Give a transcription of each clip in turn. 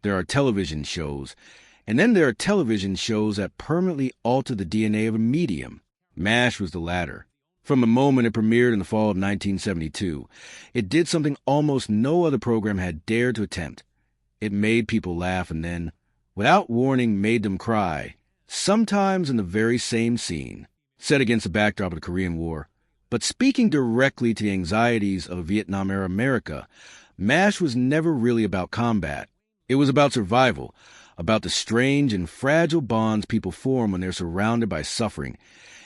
there are television shows, and then there are television shows that permanently alter the DNA of a medium. MASH was the latter. From the moment it premiered in the fall of 1972, it did something almost no other program had dared to attempt. It made people laugh and then, without warning, made them cry, sometimes in the very same scene, set against the backdrop of the Korean War. But speaking directly to the anxieties of Vietnam-era America, MASH was never really about combat. It was about survival, about the strange and fragile bonds people form when they're surrounded by suffering,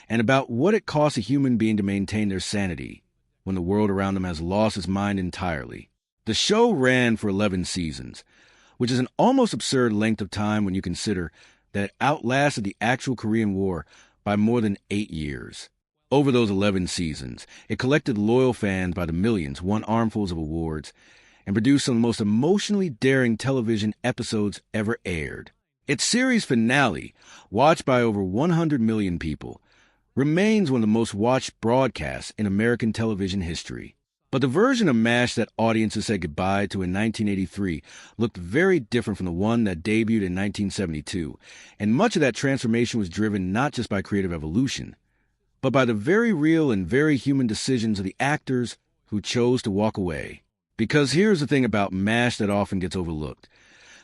and about what it costs a human being to maintain their sanity when the world around them has lost its mind entirely. The show ran for 11 seasons, which is an almost absurd length of time when you consider that it outlasted the actual Korean War by more than 8 years. Over those 11 seasons, it collected loyal fans by the millions, won armfuls of awards, and produced some of the most emotionally daring television episodes ever aired. Its series finale, watched by over 100 million people, remains one of the most watched broadcasts in American television history. But the version of MASH that audiences said goodbye to in 1983 looked very different from the one that debuted in 1972, and much of that transformation was driven not just by creative evolution, but by the very real and very human decisions of the actors who chose to walk away. Because here's the thing about MASH that often gets overlooked.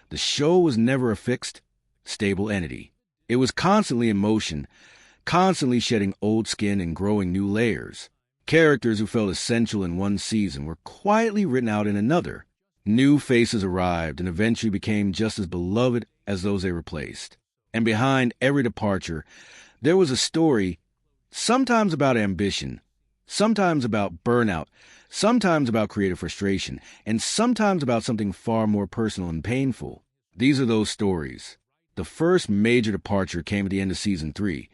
The show was never a fixed, stable entity. It was constantly in motion, constantly shedding old skin and growing new layers. Characters who felt essential in one season were quietly written out in another. New faces arrived and eventually became just as beloved as those they replaced. And behind every departure, there was a story, sometimes about ambition, sometimes about burnout, sometimes about creative frustration, and sometimes about something far more personal and painful. These are those stories. The first major departure came at the end of Season 3,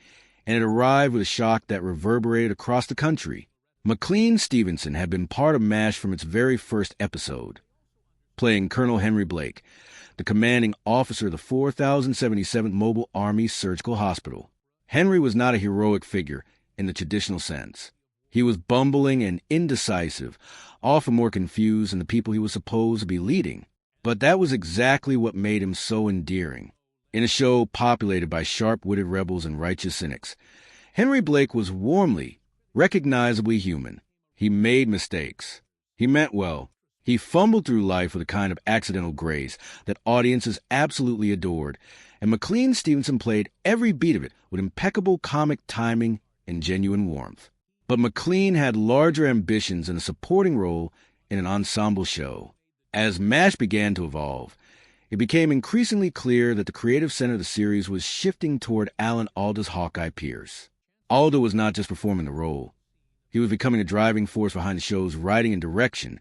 and it arrived with a shock that reverberated across the country. McLean Stevenson had been part of MASH from its very first episode, playing Colonel Henry Blake, the commanding officer of the 4077th Mobile Army Surgical Hospital. Henry was not a heroic figure in the traditional sense. He was bumbling and indecisive, often more confused than the people he was supposed to be leading. But that was exactly what made him so endearing. In a show populated by sharp-witted rebels and righteous cynics, Henry Blake was warmly, recognizably human. He made mistakes. He meant well. He fumbled through life with a kind of accidental grace that audiences absolutely adored, and McLean Stevenson played every beat of it with impeccable comic timing and genuine warmth. But McLean had larger ambitions in a supporting role in an ensemble show. As MASH began to evolve, it became increasingly clear that the creative center of the series was shifting toward Alan Alda's Hawkeye Pierce. Alda was not just performing the role. He was becoming a driving force behind the show's writing and direction,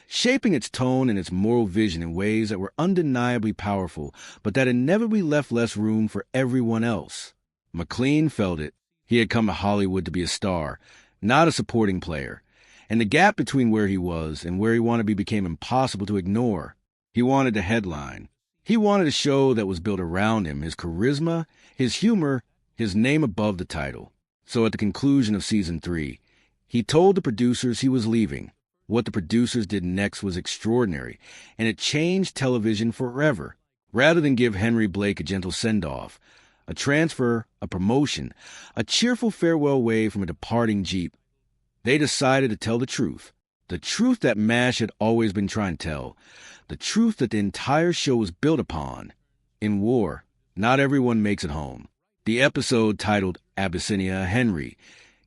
shaping its tone and its moral vision in ways that were undeniably powerful, but that inevitably left less room for everyone else. McLean felt it. He had come to Hollywood to be a star, not a supporting player, and the gap between where he was and where he wanted to be became impossible to ignore. He wanted the headline. He wanted a show that was built around him, his charisma, his humor, his name above the title. So at the conclusion of Season 3, he told the producers he was leaving. What the producers did next was extraordinary, and it changed television forever. Rather than give Henry Blake a gentle send-off, a transfer, a promotion, a cheerful farewell wave from a departing Jeep, they decided to tell the truth that MASH had always been trying to tell, the truth that the entire show was built upon. In war, not everyone makes it home. The episode, titled Abyssinia Henry,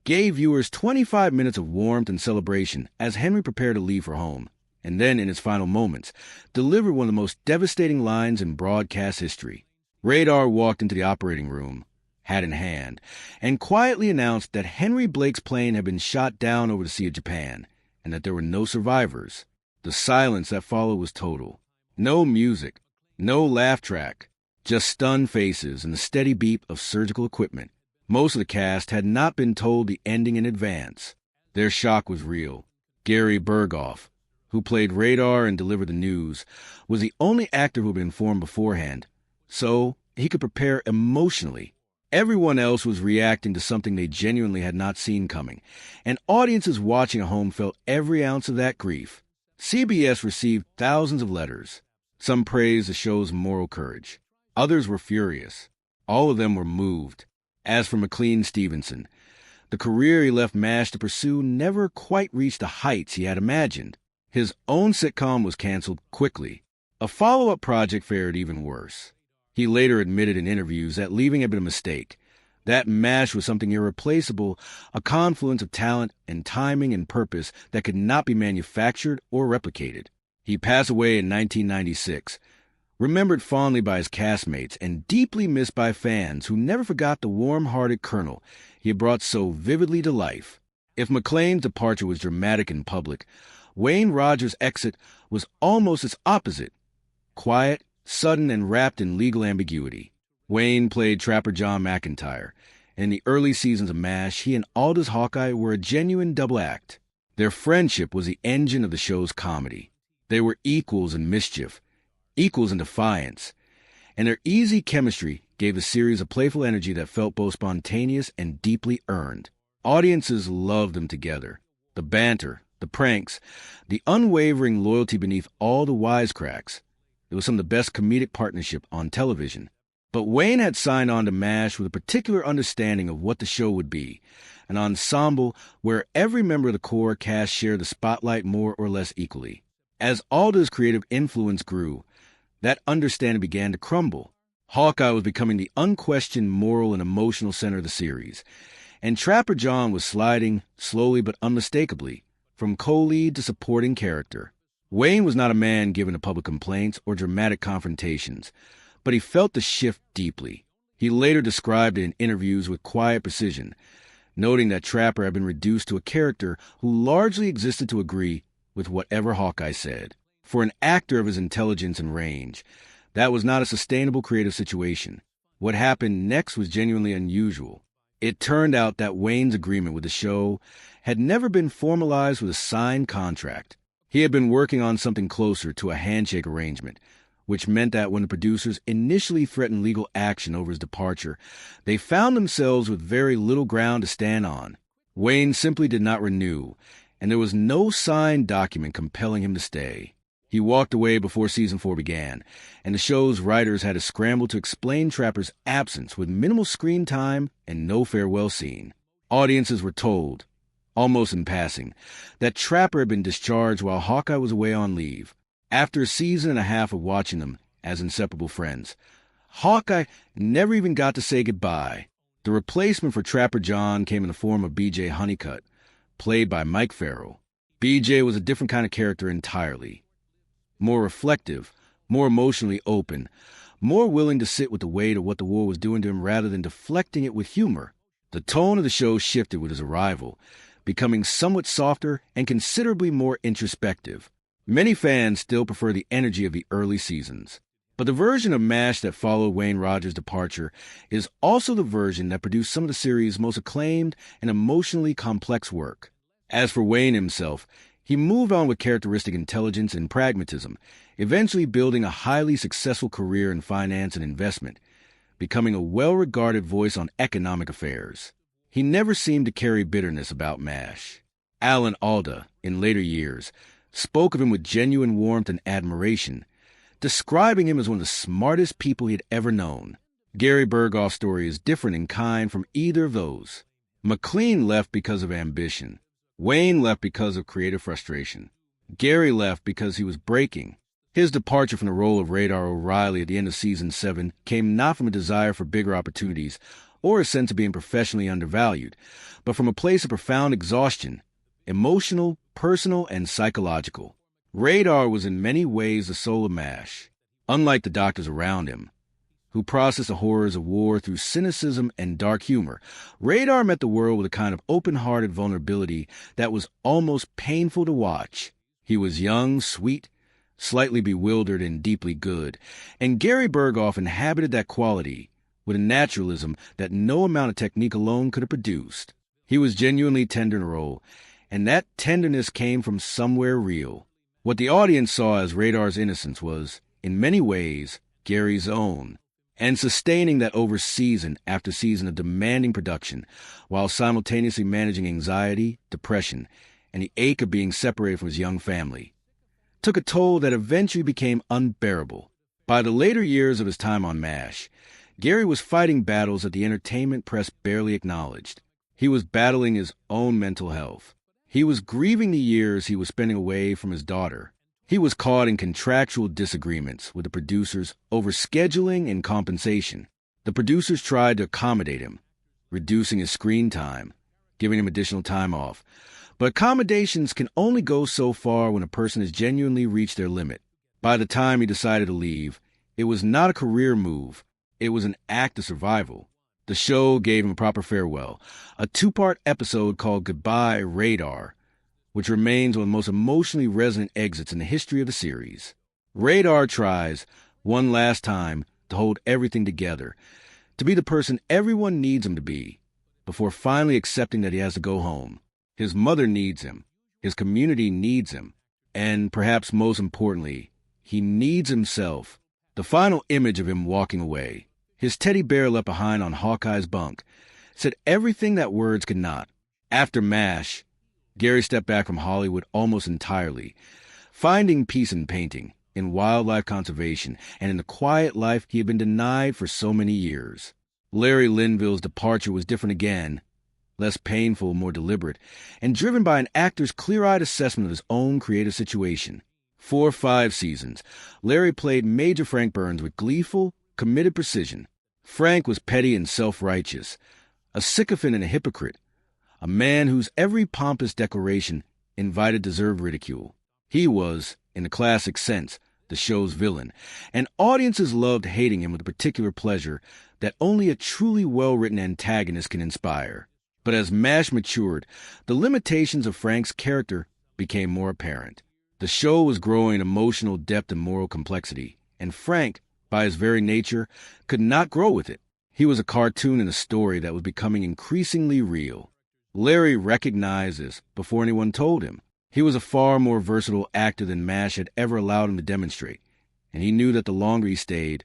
gave viewers 25 minutes of warmth and celebration as Henry prepared to leave for home, and then, in its final moments, delivered one of the most devastating lines in broadcast history. Radar walked into the operating room, hat in hand, and quietly announced that Henry Blake's plane had been shot down over the Sea of Japan, and that there were no survivors. The silence that followed was total. No music, no laugh track, just stunned faces and the steady beep of surgical equipment. Most of the cast had not been told the ending in advance. Their shock was real. Gary Burghoff, who played Radar and delivered the news, was the only actor who had been informed beforehand, so he could prepare emotionally. Everyone else was reacting to something they genuinely had not seen coming, and audiences watching at home felt every ounce of that grief. CBS received thousands of letters. Some praised the show's moral courage. Others were furious. All of them were moved. As for McLean Stevenson, the career he left MASH to pursue never quite reached the heights he had imagined. His own sitcom was canceled quickly. A follow-up project fared even worse. He later admitted in interviews that leaving had been a mistake. That MASH was something irreplaceable, a confluence of talent and timing and purpose that could not be manufactured or replicated. He passed away in 1996, remembered fondly by his castmates and deeply missed by fans who never forgot the warm-hearted Colonel he had brought so vividly to life. If McLean's departure was dramatic in public, Wayne Rogers' exit was almost its opposite: quiet, sudden, and wrapped in legal ambiguity. Wayne played Trapper John McIntyre. In the early seasons of MASH, he and Alda's Hawkeye were a genuine double act. Their friendship was the engine of the show's comedy. They were equals in mischief, equals in defiance, and their easy chemistry gave the series a playful energy that felt both spontaneous and deeply earned. Audiences loved them together. The banter, the pranks, the unwavering loyalty beneath all the wisecracks. It was some of the best comedic partnership on television. But Wayne had signed on to MASH with a particular understanding of what the show would be, an ensemble where every member of the core cast shared the spotlight more or less equally. As Alda's creative influence grew, that understanding began to crumble. Hawkeye was becoming the unquestioned moral and emotional center of the series, and Trapper John was sliding, slowly but unmistakably, from co-lead to supporting character. Wayne was not a man given to public complaints or dramatic confrontations, but he felt the shift deeply. He later described it in interviews with quiet precision, noting that Trapper had been reduced to a character who largely existed to agree with whatever Hawkeye said. For an actor of his intelligence and range, that was not a sustainable creative situation. What happened next was genuinely unusual. It turned out that Wayne's agreement with the show had never been formalized with a signed contract. He had been working on something closer to a handshake arrangement, which meant that when the producers initially threatened legal action over his departure, they found themselves with very little ground to stand on. Wayne simply did not renew, and there was no signed document compelling him to stay. He walked away before Season 4 began, and the show's writers had to scramble to explain Trapper's absence with minimal screen time and no farewell scene. Audiences were told, almost in passing, that Trapper had been discharged while Hawkeye was away on leave. After a season and a half of watching them as inseparable friends, Hawkeye never even got to say goodbye. The replacement for Trapper John came in the form of B.J. Honeycutt, played by Mike Farrell. B.J. was a different kind of character entirely. More reflective, more emotionally open, more willing to sit with the weight of what the war was doing to him rather than deflecting it with humor. The tone of the show shifted with his arrival, becoming somewhat softer and considerably more introspective. Many fans still prefer the energy of the early seasons. But the version of MASH that followed Wayne Rogers' departure is also the version that produced some of the series' most acclaimed and emotionally complex work. As for Wayne himself, he moved on with characteristic intelligence and pragmatism, eventually building a highly successful career in finance and investment, becoming a well-regarded voice on economic affairs. He never seemed to carry bitterness about MASH. Alan Alda, in later years, spoke of him with genuine warmth and admiration, describing him as one of the smartest people he had ever known. Gary Burghoff's story is different in kind from either of those. McLean left because of ambition. Wayne left because of creative frustration. Gary left because he was breaking. His departure from the role of Radar O'Reilly at the end of Season 7 came not from a desire for bigger opportunities or a sense of being professionally undervalued, but from a place of profound exhaustion, emotional, personal, and psychological. Radar was in many ways the soul of MASH. Unlike the doctors around him, who processed the horrors of war through cynicism and dark humor, Radar met the world with a kind of open-hearted vulnerability that was almost painful to watch. He was young, sweet, slightly bewildered, and deeply good, and Gary Burghoff inhabited that quality with a naturalism that no amount of technique alone could have produced. He was genuinely tender in a role, and that tenderness came from somewhere real. What the audience saw as Radar's innocence was, in many ways, Gary's own, and sustaining that over season after season of demanding production, while simultaneously managing anxiety, depression, and the ache of being separated from his young family. took a toll that eventually became unbearable. By the later years of his time on MASH, Gary was fighting battles that the entertainment press barely acknowledged. He was battling his own mental health. He was grieving the years he was spending away from his daughter. He was caught in contractual disagreements with the producers over scheduling and compensation. The producers tried to accommodate him, reducing his screen time, giving him additional time off. But accommodations can only go so far when a person has genuinely reached their limit. By the time he decided to leave, it was not a career move. It was an act of survival. The show gave him a proper farewell, a 2-part episode called Goodbye Radar, which remains one of the most emotionally resonant exits in the history of the series. Radar tries, one last time, to hold everything together, to be the person everyone needs him to be, before finally accepting that he has to go home. His mother needs him, his community needs him, and perhaps most importantly, he needs himself. The final image of him walking away, his teddy bear left behind on Hawkeye's bunk, said everything that words could not. After MASH, Gary stepped back from Hollywood almost entirely, finding peace in painting, in wildlife conservation, and in the quiet life he had been denied for so many years. Larry Linville's departure was different again, less painful, more deliberate, and driven by an actor's clear-eyed assessment of his own creative situation. For 5 seasons, Larry played Major Frank Burns with gleeful, committed precision. Frank was petty and self-righteous, a sycophant and a hypocrite, a man whose every pompous declaration invited deserved ridicule. He was, in the classic sense, the show's villain, and audiences loved hating him with a particular pleasure that only a truly well-written antagonist can inspire. But as MASH matured, the limitations of Frank's character became more apparent. The show was growing in emotional depth and moral complexity, and Frank, by his very nature, could not grow with it. He was a cartoon in a story that was becoming increasingly real. Larry recognized this before anyone told him. He was a far more versatile actor than MASH had ever allowed him to demonstrate, and he knew that the longer he stayed,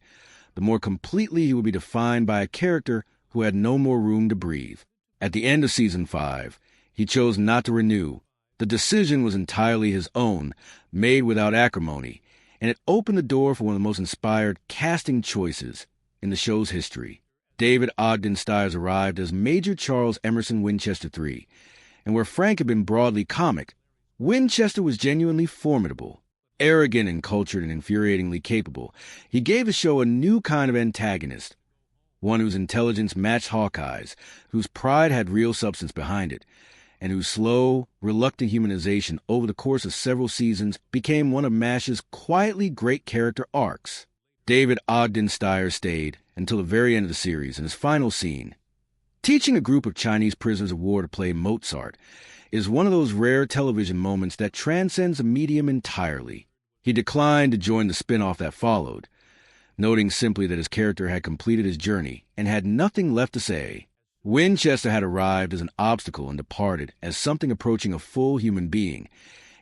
the more completely he would be defined by a character who had no more room to breathe. At the end of Season 5, he chose not to renew. The decision was entirely his own, made without acrimony, and it opened the door for one of the most inspired casting choices in the show's history. David Ogden Stiers arrived as Major Charles Emerson Winchester III, and where Frank had been broadly comic, Winchester was genuinely formidable. Arrogant and cultured and infuriatingly capable, he gave the show a new kind of antagonist, one whose intelligence matched Hawkeye's, whose pride had real substance behind it, and whose slow, reluctant humanization over the course of several seasons became one of MASH's quietly great character arcs. David Ogden Stiers stayed until the very end of the series in his final scene. Teaching a group of Chinese prisoners of war to play Mozart is one of those rare television moments that transcends the medium entirely. He declined to join the spin-off that followed, noting simply that his character had completed his journey and had nothing left to say. Winchester had arrived as an obstacle and departed as something approaching a full human being,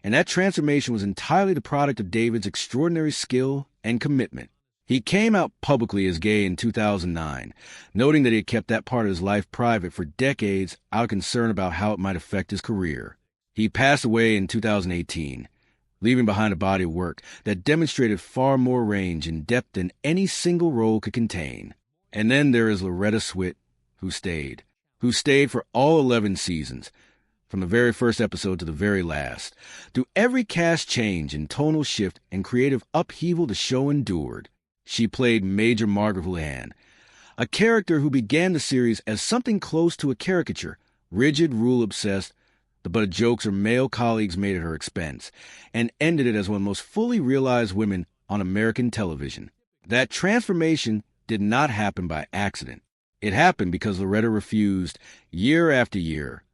and that transformation was entirely the product of David's extraordinary skill and commitment. He came out publicly as gay in 2009, noting that he had kept that part of his life private for decades out of concern about how it might affect his career. He passed away in 2018, leaving behind a body of work that demonstrated far more range and depth than any single role could contain. And then there is Loretta Swit, who stayed for all 11 seasons, from the very first episode to the very last. Through every cast change and tonal shift and creative upheaval the show endured, she played Major Margaret Houlihan, a character who began the series as something close to a caricature, rigid, rule-obsessed, the butt of jokes her male colleagues made at her expense, and ended it as one of the most fully realized women on American television. That transformation did not happen by accident. It happened because Loretta refused, year after year,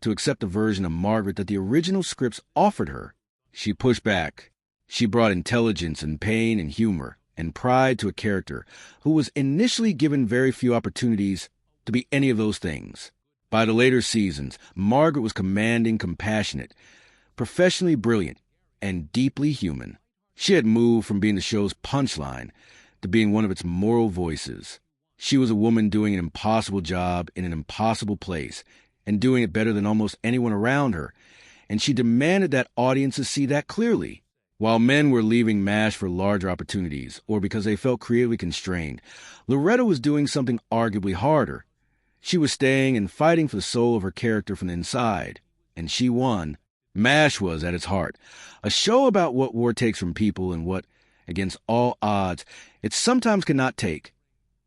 to accept the version of Margaret that the original scripts offered her. She pushed back. She brought intelligence and pain and humor and pride to a character who was initially given very few opportunities to be any of those things. By the later seasons, Margaret was commanding, compassionate, professionally brilliant, and deeply human. She had moved from being the show's punchline to being one of its moral voices. She was a woman doing an impossible job in an impossible place, and doing it better than almost anyone around her, and she demanded that audiences see that clearly. While men were leaving MASH for larger opportunities or because they felt creatively constrained, Loretta was doing something arguably harder. She was staying and fighting for the soul of her character from the inside, and she won. MASH was, at its heart, a show about what war takes from people and what, against all odds, it sometimes cannot take: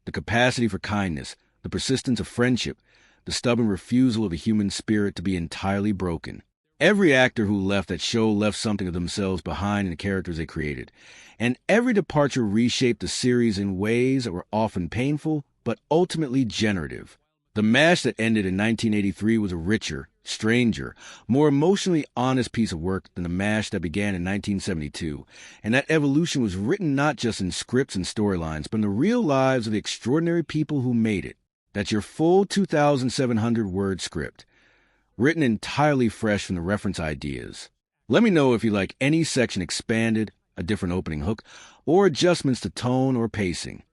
the capacity for kindness, the persistence of friendship, the stubborn refusal of the human spirit to be entirely broken. Every actor who left that show left something of themselves behind in the characters they created, and every departure reshaped the series in ways that were often painful, but ultimately generative. The MASH that ended in 1983 was a richer, stranger, more emotionally honest piece of work than the MASH that began in 1972, and that evolution was written not just in scripts and storylines, but in the real lives of the extraordinary people who made it. That's your full 2,700-word script, written entirely fresh from the reference ideas. Let me know if you like any section expanded, a different opening hook, or adjustments to tone or pacing.